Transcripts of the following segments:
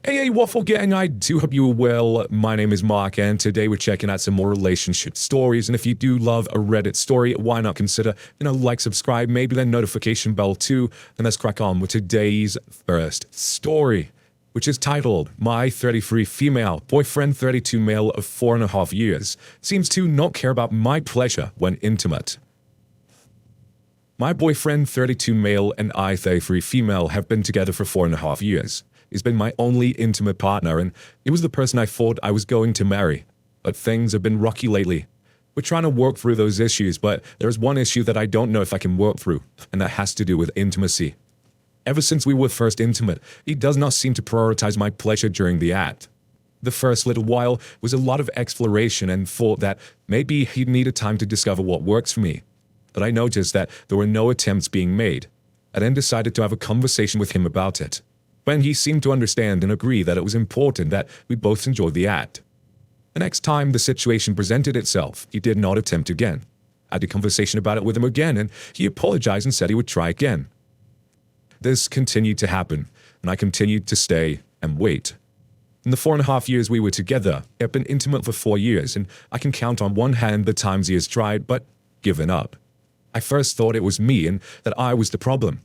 Hey, Waffle Gang, I do hope you are well. My name is Mark, and today we're checking out some more relationship stories. And if you do love a Reddit story, why not consider, like, subscribe, maybe then notification bell too. And let's crack on with today's first story, which is titled, My 33 Female Boyfriend 32 Male of 4.5 years Seems to Not Care About My Pleasure When Intimate. My boyfriend 32 male and I 33 female have been together for 4.5 years. He's been my only intimate partner, and he was the person I thought I was going to marry. But things have been rocky lately. We're trying to work through those issues, but there's one issue that I don't know if I can work through, and that has to do with intimacy. Ever since we were first intimate, he does not seem to prioritize my pleasure during the act. The first little while was a lot of exploration and thought that maybe he needed time to discover what works for me. But I noticed that there were no attempts being made. I then decided to have a conversation with him about it, when he seemed to understand and agree that it was important that we both enjoy the act. The next time the situation presented itself, he did not attempt again. I had a conversation about it with him again, and he apologized and said he would try again. This continued to happen, and I continued to stay and wait. In the 4.5 years we were together, we have been intimate for 4 years, and I can count on one hand the times he has tried, but given up. I first thought it was me and that I was the problem.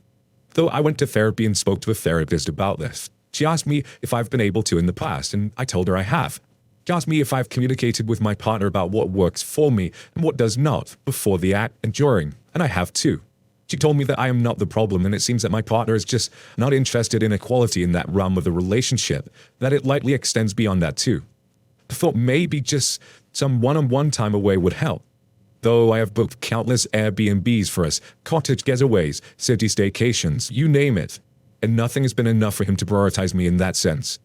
Though I went to therapy and spoke to a therapist about this. She asked me if I've been able to in the past, and I told her I have. She asked me if I've communicated with my partner about what works for me and what does not, before the act and during, and I have too. She told me that I am not the problem, and it seems that my partner is just not interested in equality in that realm of the relationship, that it likely extends beyond that too. I thought maybe just some one-on-one time away would help. Though I have booked countless Airbnbs for us, cottage getaways, city staycations, you name it, and nothing has been enough for him to prioritize me in that sense.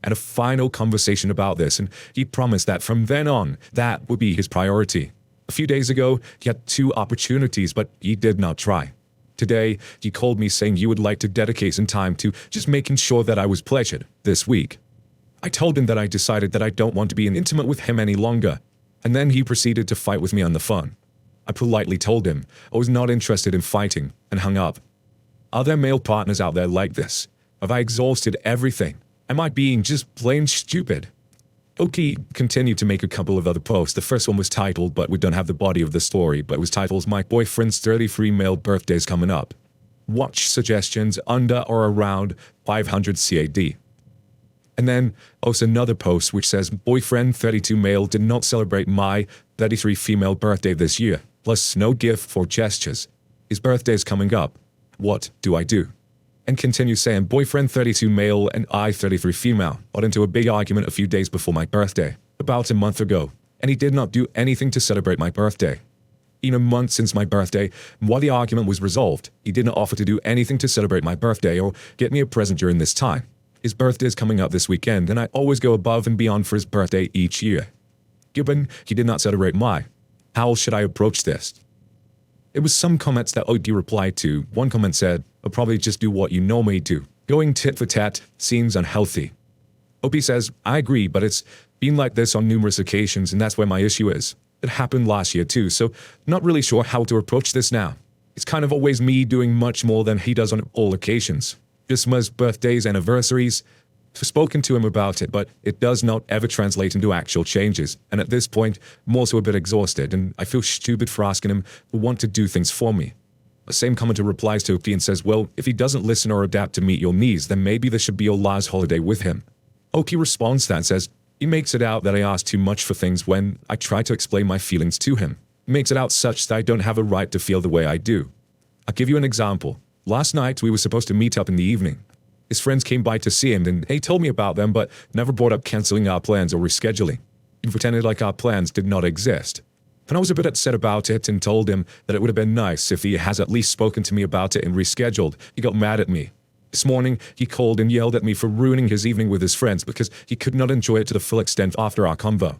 I had a final conversation about this, and he promised that from then on, that would be his priority. A few days ago, he had 2 opportunities, but he did not try. Today, he called me saying he would like to dedicate some time to just making sure that I was pleasured this week. I told him that I decided that I don't want to be intimate with him any longer. And then he proceeded to fight with me on the phone. I politely told him I was not interested in fighting and hung up. Are there male partners out there like this? Have I exhausted everything? Am I being just plain stupid? Oki continued to make a couple of other posts. The first one was titled, but we don't have the body of the story, but it was titled, My Boyfriend's 33 Male Birthday's Coming Up. Watch suggestions under or around 500 CAD. And then also another post which says, Boyfriend 32 male did not celebrate my 33 female birthday this year, plus no gift for gestures. His birthday is coming up. What do I do? And continue saying, Boyfriend 32 male and I 33 female got into a big argument a few days before my birthday, about a month ago, and he did not do anything to celebrate my birthday. In a month since my birthday, while the argument was resolved, he did not offer to do anything to celebrate my birthday or get me a present during this time. His birthday is coming up this weekend, and I always go above and beyond for his birthday each year. Given he did not celebrate mine, how should I approach this? It was some comments that Oki replied to. One comment said, I'll probably just do what you normally do. Going tit for tat seems unhealthy. Opi says, I agree, but it's been like this on numerous occasions, and that's where my issue is. It happened last year too, so not really sure how to approach this now. It's kind of always me doing much more than he does on all occasions. Christmas, birthdays, anniversaries. I've spoken to him about it, but it does not ever translate into actual changes. And at this point, I'm also a bit exhausted, and I feel stupid for asking him to want to do things for me. The same commenter replies to Oki and says, well, if he doesn't listen or adapt to meet your needs, then maybe this should be your last holiday with him. Oki responds to that and says, he makes it out that I ask too much for things when I try to explain my feelings to him. He makes it out such that I don't have a right to feel the way I do. I'll give you an example. Last night, we were supposed to meet up in the evening. His friends came by to see him, and he told me about them, but never brought up canceling our plans or rescheduling. He pretended like our plans did not exist. And I was a bit upset about it and told him that it would have been nice if he has at least spoken to me about it and rescheduled. He got mad at me. This morning, he called and yelled at me for ruining his evening with his friends because he could not enjoy it to the full extent after our convo.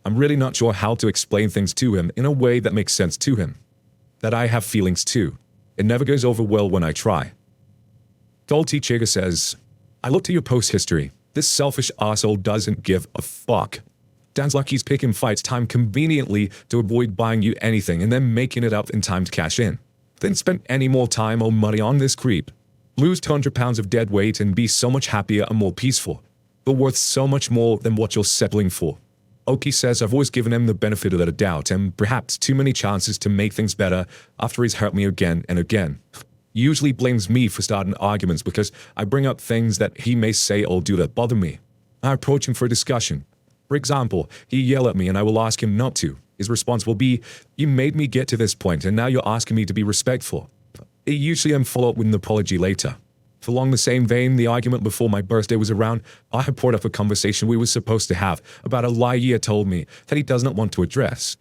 I'm really not sure how to explain things to him in a way that makes sense to him. That I have feelings too. It never goes over well when I try. Dalty Chigga says, I looked at your post history. This selfish arsehole doesn't give a fuck. Dan's lucky he's picking fights time conveniently to avoid buying you anything and then making it up in time to cash in. Then spend any more time or money on this creep. Lose 200 pounds of dead weight and be so much happier and more peaceful. but worth so much more than what you're settling for. Oki says I've always given him the benefit of the doubt and perhaps too many chances to make things better after he's hurt me again and again. He usually blames me for starting arguments because I bring up things that he may say or do that bother me. I approach him for a discussion. For example, he yell at me and I will ask him not to. His response will be, "You made me get to this point and now you're asking me to be respectful." Usually I'm follow up with an apology later. Along the same vein, the argument before my birthday was around, I had brought up a conversation we were supposed to have about a lie he had told me that he does not want to address.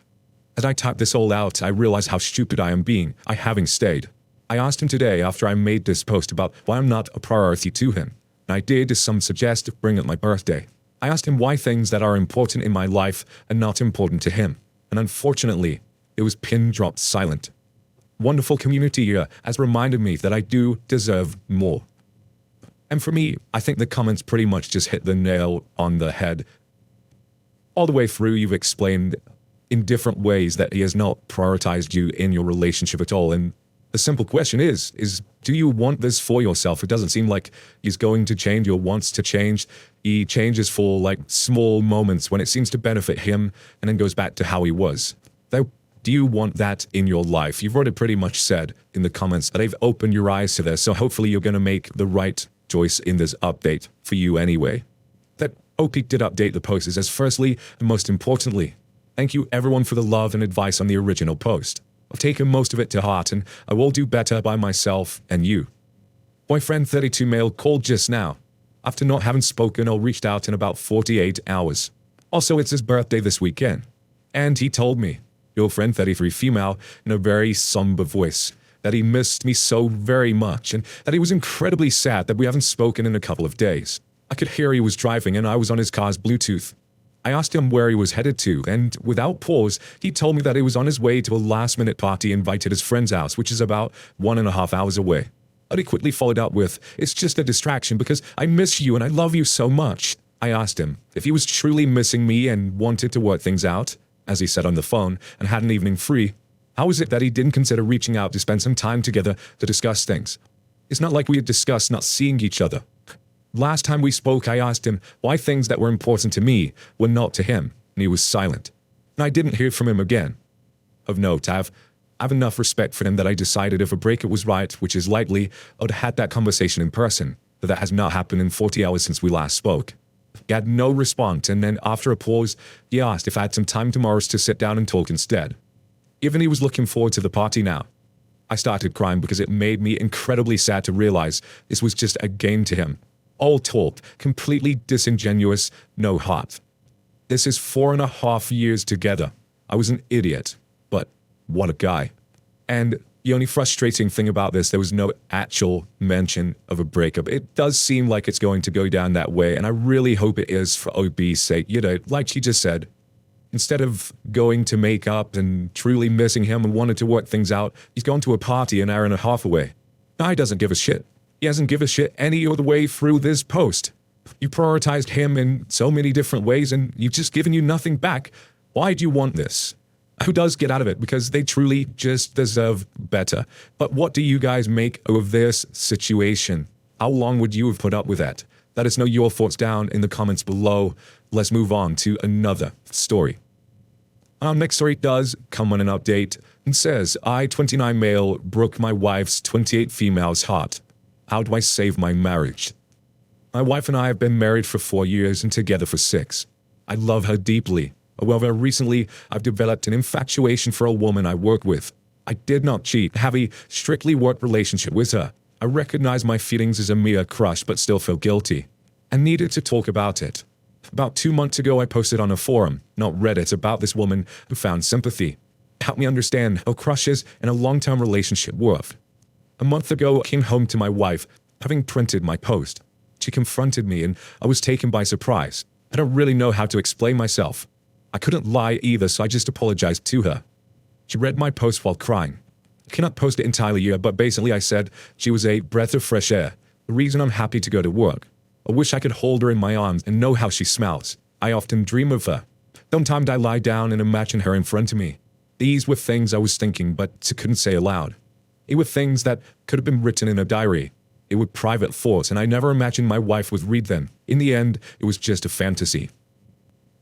As I typed this all out, I realized how stupid I am being, I having stayed. I asked him today after I made this post about why I'm not a priority to him. And I did, as some suggest, bring up my birthday. I asked him why things that are important in my life are not important to him. And unfortunately, it was pin-dropped silent. Wonderful community here has reminded me that I do deserve more. And for me, I think the comments pretty much just hit the nail on the head. All the way through, you've explained in different ways that he has not prioritized you in your relationship at all. And the simple question is do you want this for yourself? It doesn't seem like he's going to change or wants to change. He changes for like small moments when it seems to benefit him and then goes back to how he was. Do you want that in your life? You've already pretty much said in the comments that they've opened your eyes to this, so hopefully you're going to make the right choice in this update for you anyway. That OP did update the post says, firstly, and most importantly, thank you everyone for the love and advice on the original post. I've taken most of it to heart and I will do better by myself and you. Boyfriend 32 male called just now, after not having spoken or reached out in about 48 hours. Also, it's his birthday this weekend. And he told me, your friend 33 female, in a very somber voice, that he missed me so very much and that he was incredibly sad that we haven't spoken in a couple of days. I could hear he was driving and I was on his car's Bluetooth. I asked him where he was headed to, and without pause, he told me that he was on his way to a last-minute party invited his friend's house, which is about 1.5 hours away. But he quickly followed up with, "It's just a distraction because I miss you and I love you so much." I asked him if he was truly missing me and wanted to work things out, as he said on the phone, and had an evening free. How is it that he didn't consider reaching out to spend some time together to discuss things? It's not like we had discussed not seeing each other. Last time we spoke, I asked him why things that were important to me were not to him, and he was silent. And I didn't hear from him again. Of note, I have enough respect for him that I decided if a breakup was right, which is likely, I would have had that conversation in person, but that has not happened in 40 hours since we last spoke. He had no response, and then after a pause, he asked if I had some time tomorrow to sit down and talk instead. Given he was looking forward to the party now, I started crying because it made me incredibly sad to realize this was just a game to him. All talk, completely disingenuous, no heart. This is 4.5 years together. I was an idiot, but what a guy. And the only frustrating thing about this, there was no actual mention of a breakup. It does seem like it's going to go down that way, and I really hope it is for OB's sake. You know, like she just said, instead of going to make up and truly missing him and wanting to work things out, he's gone to a party an hour and a half away. Now he doesn't give a shit. He hasn't given a shit any other way through this post. You prioritized him in so many different ways, and you've just given you nothing back. Why do you want this? Who does get out of it because they truly just deserve better. But what do you guys make of this situation? How long would you have put up with that? Let us know your thoughts down in the comments below. Let's move on to another story. Our next story does come on an update and says, I, 29 male, broke my wife's 28 female's heart. How do I save my marriage? My wife and I have been married for 4 years and together for 6. I love her deeply. However, recently, I've developed an infatuation for a woman I work with. I did not cheat, have a strictly work relationship with her. I recognize my feelings as a mere crush, but still feel guilty. I needed to talk about it. About 2 months ago, I posted on a forum, not Reddit, about this woman and found sympathy. Help me understand how crushes in a long-term relationship work. A month ago, I came home to my wife, having printed my post. She confronted me and I was taken by surprise. I don't really know how to explain myself. I couldn't lie either, so I just apologized to her. She read my post while crying. I cannot post it entirely here, but basically I said she was a breath of fresh air, the reason I'm happy to go to work. I wish I could hold her in my arms and know how she smells. I often dream of her. Sometimes I lie down and imagine her in front of me. These were things I was thinking, but couldn't say aloud. They were things that could have been written in a diary. They were private thoughts, and I never imagined my wife would read them. In the end, it was just a fantasy.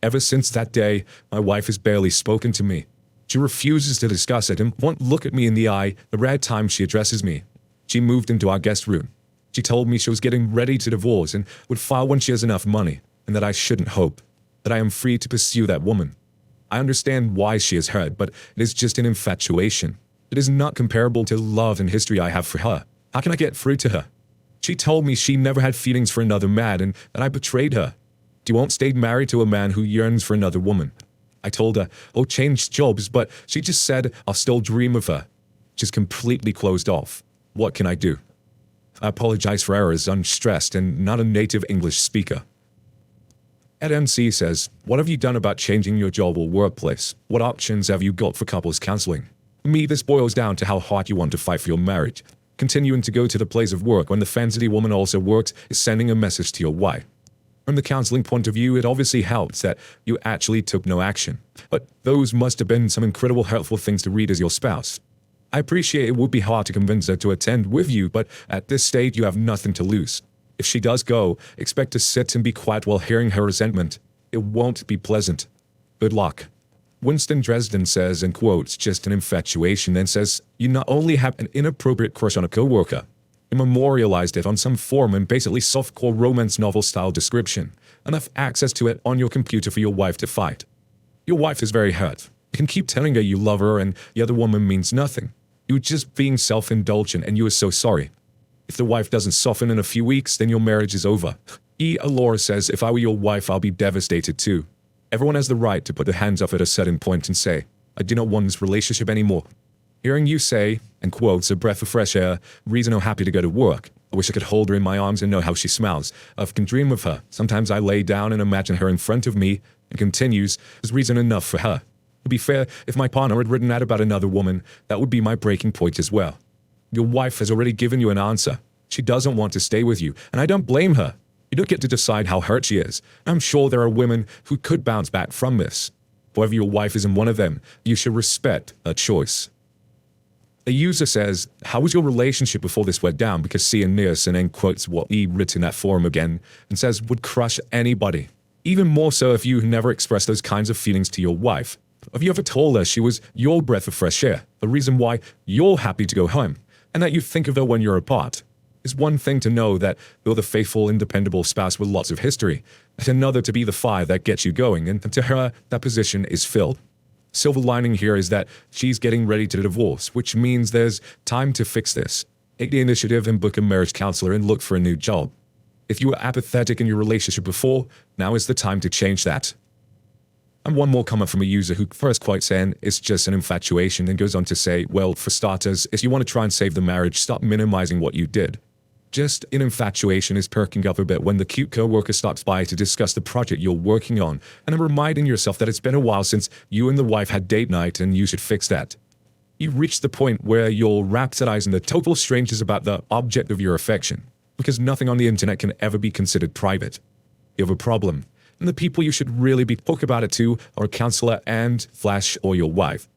Ever since that day, my wife has barely spoken to me. She refuses to discuss it and won't look at me in the eye the rare time she addresses me. She moved into our guest room. She told me she was getting ready to divorce and would file when she has enough money, and that I shouldn't hope, that I am free to pursue that woman. I understand why she is hurt, but it is just an infatuation. It is not comparable to the love and history I have for her. How can I get through to her? She told me she never had feelings for another man and that I betrayed her. She won't stay married to a man who yearns for another woman. I told her, "Oh, change jobs," but she just said, "I'll still dream of her." She's completely closed off. What can I do? I apologize for errors. I'm stressed and not a native English speaker. Ed MC says, "What have you done about changing your job or workplace? What options have you got for couples counseling?" For me, this boils down to how hard you want to fight for your marriage. Continuing to go to the place of work when the fancy woman also works is sending a message to your wife. From the counseling point of view, it obviously helps that you actually took no action. But those must have been some incredible hurtful things to read as your spouse. I appreciate it would be hard to convince her to attend with you, but at this stage you have nothing to lose. If she does go, expect to sit and be quiet while hearing her resentment. It won't be pleasant. Good luck. Winston Dresden says, in quotes, "just an infatuation," and says, "You not only have an inappropriate crush on a coworker, you memorialized it on some forum and basically softcore romance novel style description, enough access to it on your computer for your wife to fight. Your wife is very hurt. You can keep telling her you love her and the other woman means nothing. You were just being self-indulgent and you are so sorry. If the wife doesn't soften in a few weeks, then your marriage is over." Alora says, "If I were your wife, I'll be devastated too. Everyone has the right to put their hands up at a certain point and say, 'I do not want this relationship anymore.' Hearing you say, in quotes, 'a breath of fresh air, reason I'm happy to go to work. I wish I could hold her in my arms and know how she smells. I can dream of her. Sometimes I lay down and imagine her in front of me,' and continues, 'is reason enough for her. To be fair, if my partner had written that about another woman, that would be my breaking point as well. Your wife has already given you an answer. She doesn't want to stay with you, and I don't blame her. You don't get to decide how hurt she is. I'm sure there are women who could bounce back from this. However, your wife isn't one of them. You should respect her choice." A user says, "How was your relationship before this went down?" Because Cian Nielsen then quotes what he wrote in that forum again and says, "Would crush anybody. Even more so if you never expressed those kinds of feelings to your wife. Have you ever told her she was your breath of fresh air, the reason why you're happy to go home, and that you think of her when you're apart? It's one thing to know that you're the faithful, independable spouse with lots of history, and another to be the fire that gets you going, and to her, that position is filled. Silver lining here is that she's getting ready to divorce, which means there's time to fix this. Take the initiative and book a marriage counselor and look for a new job. If you were apathetic in your relationship before, now is the time to change that." And one more comment from a user who first quotes saying, "It's just an infatuation," and goes on to say, "Well, for starters, if you want to try and save the marriage, stop minimizing what you did. Just an infatuation is perking up a bit when the cute co-worker stops by to discuss the project you're working on, and reminding yourself that it's been a while since you and the wife had date night and you should fix that. You've reached the point where you're rhapsodizing the total strangers about the object of your affection, because nothing on the internet can ever be considered private. You have a problem, and the people you should really be talking about it to are a counselor and Flash or your wife.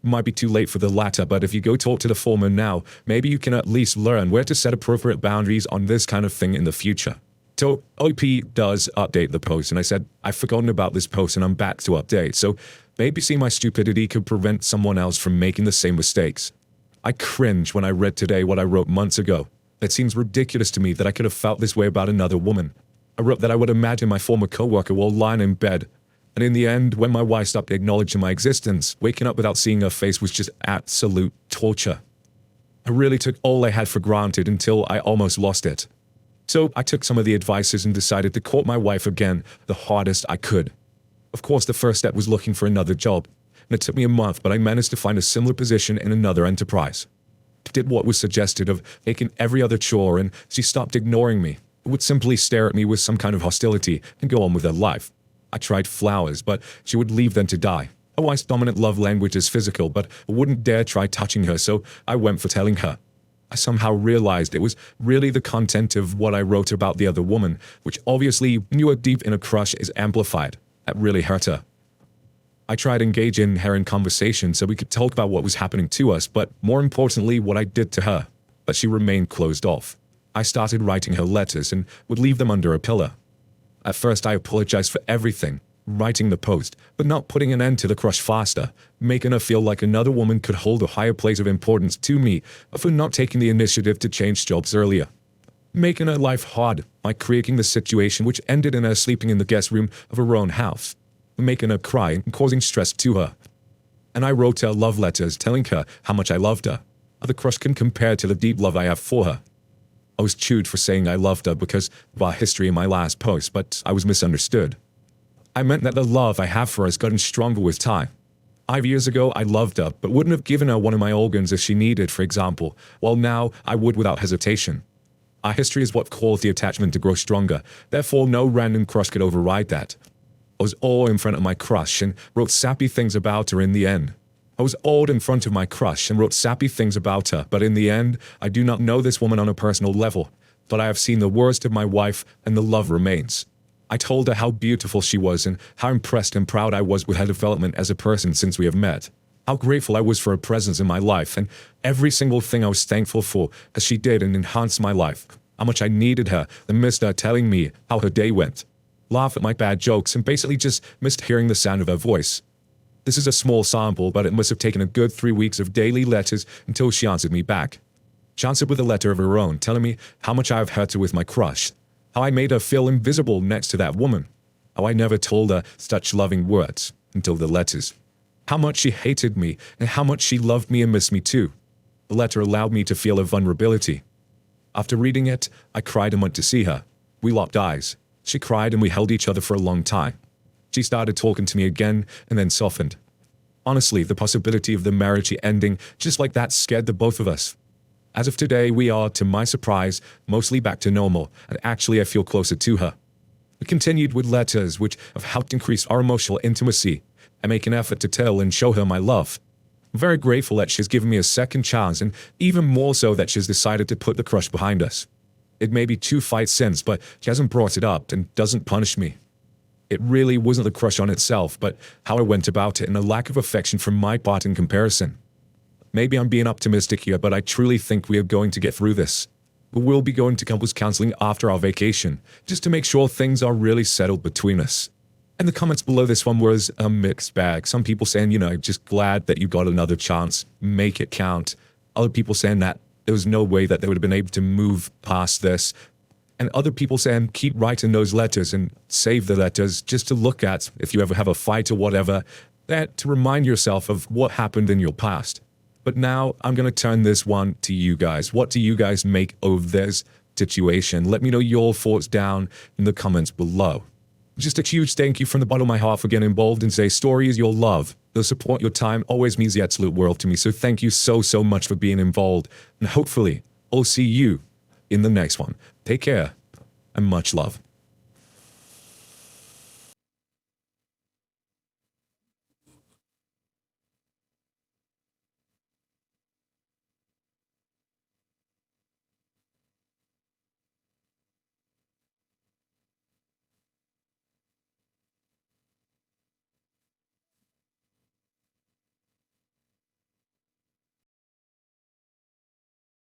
It might be too late for the latter, but if you go talk to the former now, maybe you can at least learn where to set appropriate boundaries on this kind of thing in the future." So OP does update the post, and I said, "I've forgotten about this post and I'm back to update, so maybe see my stupidity could prevent someone else from making the same mistakes. I cringe when I read today what I wrote months ago. It seems ridiculous to me that I could have felt this way about another woman. I wrote that I would imagine my former coworker while lying in bed. And in the end, when my wife stopped acknowledging my existence, waking up without seeing her face was just absolute torture. I really took all I had for granted until I almost lost it. So I took some of the advices and decided to court my wife again the hardest I could. Of course, the first step was looking for another job. And it took me a month, but I managed to find a similar position in another enterprise. I did what was suggested of taking every other chore, and she stopped ignoring me. It would simply stare at me with some kind of hostility and go on with her life. I tried flowers, but she would leave them to die. My wife's dominant love language is physical, but I wouldn't dare try touching her, so I went for telling her. I somehow realized it was really the content of what I wrote about the other woman, which obviously, when you are deep in a crush, is amplified. That really hurt her. I tried engaging her in conversation so we could talk about what was happening to us, but more importantly, what I did to her. But she remained closed off. I started writing her letters and would leave them under a pillow. At first I apologized for everything, writing the post, but not putting an end to the crush faster, making her feel like another woman could hold a higher place of importance to me for not taking the initiative to change jobs earlier. Making her life hard by creating the situation which ended in her sleeping in the guest room of her own house, making her cry and causing stress to her. And I wrote her love letters telling her how much I loved her. The crush can compare to the deep love I have for her. I was chewed for saying I loved her because of our history in my last post, but I was misunderstood. I meant that the love I have for her has gotten stronger with time. 5 years ago, I loved her, but wouldn't have given her one of my organs if she needed, for example, while now I would without hesitation. Our history is what caused the attachment to grow stronger, therefore no random crush could override that. I was all in front of my crush and wrote sappy things about her in the end. I was awed in front of my crush and wrote sappy things about her, but in the end, I do not know this woman on a personal level, but I have seen the worst of my wife and the love remains. I told her how beautiful she was and how impressed and proud I was with her development as a person since we have met. How grateful I was for her presence in my life and every single thing I was thankful for as she did and enhanced my life. How much I needed her and missed her telling me how her day went. Laugh at my bad jokes and basically just missed hearing the sound of her voice. This is a small sample, but it must have taken a good 3 weeks of daily letters until she answered me back. She answered with a letter of her own, telling me how much I have hurt her with my crush, how I made her feel invisible next to that woman, how I never told her such loving words until the letters, how much she hated me and how much she loved me and missed me too. The letter allowed me to feel her vulnerability. After reading it, I cried and went to see her. We locked eyes. She cried and we held each other for a long time. She started talking to me again and then softened. Honestly, the possibility of the marriage ending just like that scared the both of us. As of today, we are, to my surprise, mostly back to normal, and actually I feel closer to her. We continued with letters which have helped increase our emotional intimacy and make an effort to tell and show her my love. I'm very grateful that she's given me a second chance and even more so that she's decided to put the crush behind us. It may be 2 fights since, but she hasn't brought it up and doesn't punish me. It really wasn't the crush on itself, but how I went about it and a lack of affection from my part in comparison. Maybe I'm being optimistic here, but I truly think we are going to get through this. We will be going to couples counseling after our vacation, just to make sure things are really settled between us. And the comments below this one was a mixed bag. Some people saying, just glad that you got another chance, make it count. Other people saying that there was no way that they would have been able to move past this. And other people saying, keep writing those letters and save the letters just to look at if you ever have a fight or whatever, that to remind yourself of what happened in your past. But now I'm going to turn this one to you guys. What do you guys make of this situation? Let me know your thoughts down in the comments below. Just a huge thank you from the bottom of my heart for getting involved in today's story. Is your love. The support, your time always means the absolute world to me. So thank you so much for being involved. And hopefully I'll see you in the next one. Take care and much love.